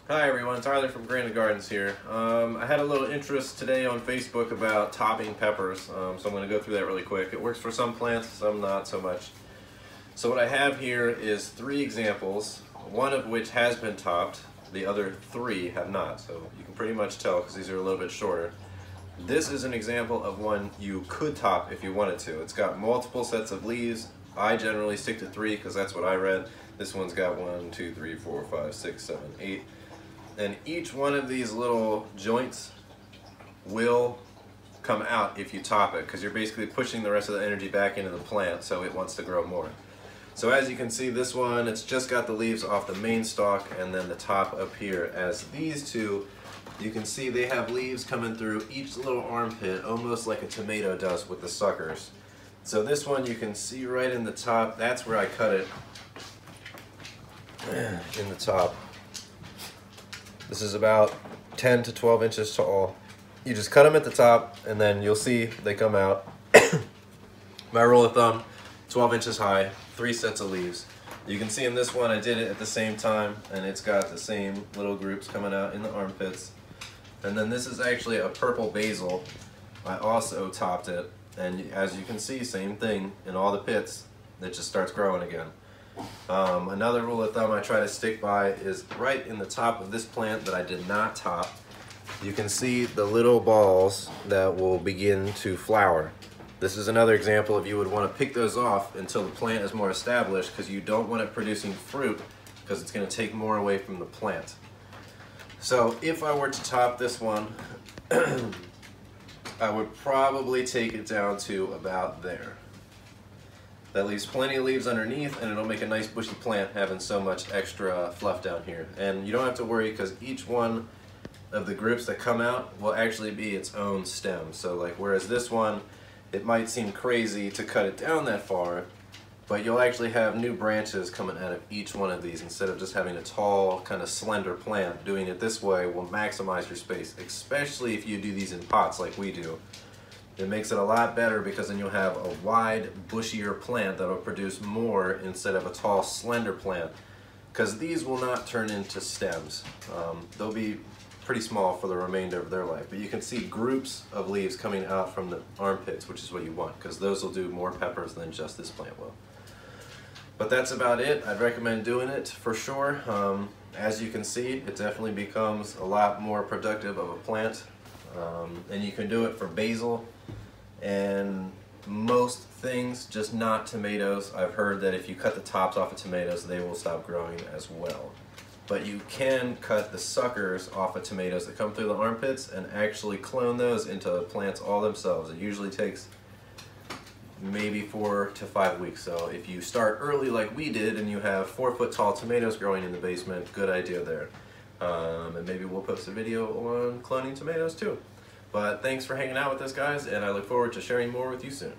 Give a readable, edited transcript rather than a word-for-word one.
Hi everyone, Tyler from GrantedGardeners here. I had a little interest today on Facebook about topping peppers, so I'm going to go through that really quick. It works for some plants, some not so much. So what I have here is 3 examples, one of which has been topped, the other 3 have not, so you can pretty much tell because these are a little bit shorter. This is an example of one you could top if you wanted to. It's got multiple sets of leaves. I generally stick to 3 because that's what I read. This one's got 1, 2, 3, 4, 5, 6, 7, 8. And each one of these little joints will come out if you top it, because you're basically pushing the rest of the energy back into the plant so it wants to grow more. So as you can see, this one, it's just got the leaves off the main stalk and then the top up here. As these two, you can see they have leaves coming through each little armpit, almost like a tomato does with the suckers. So this one you can see right in the top, that's where I cut it in the top. This is about 10 to 12 inches tall. You just cut them at the top and then you'll see they come out. My rule of thumb, 12 inches high, 3 sets of leaves. You can see in this one I did it at the same time and it's got the same little groups coming out in the armpits. And then this is actually a purple basil. I also topped it, and as you can see, same thing in all the pits. It just starts growing again. Another rule of thumb I try to stick by is right in the top of this plant that I did not top. You can see the little balls that will begin to flower. This is another example of you would want to pick those off until the plant is more established, because you don't want it producing fruit because it's going to take more away from the plant. So if I were to top this one, I would probably take it down to about there. That leaves plenty of leaves underneath, and it'll make a nice bushy plant having so much extra fluff down here. And you don't have to worry, because each one of the groups that come out will actually be its own stem. So like, whereas this one, it might seem crazy to cut it down that far, but you'll actually have new branches coming out of each one of these instead of just having a tall, kind of slender plant. Doing it this way will maximize your space, especially if you do these in pots like we do. It makes it a lot better, because then you'll have a wide, bushier plant that will produce more instead of a tall, slender plant. Because these will not turn into stems. They'll be pretty small for the remainder of their life. But you can see groups of leaves coming out from the armpits, which is what you want, because those will do more peppers than just this plant will. But that's about it. I'd recommend doing it for sure. As you can see, it definitely becomes a lot more productive of a plant. And you can do it for basil and most things, just not tomatoes. I've heard that if you cut the tops off of tomatoes, they will stop growing as well. But you can cut the suckers off of tomatoes that come through the armpits and actually clone those into plants all themselves. It usually takes maybe 4 to 5 weeks. So if you start early like we did and you have 4-foot tall tomatoes growing in the basement, good idea there. And maybe we'll post a video on cloning tomatoes too. But thanks for hanging out with us, guys, and I look forward to sharing more with you soon.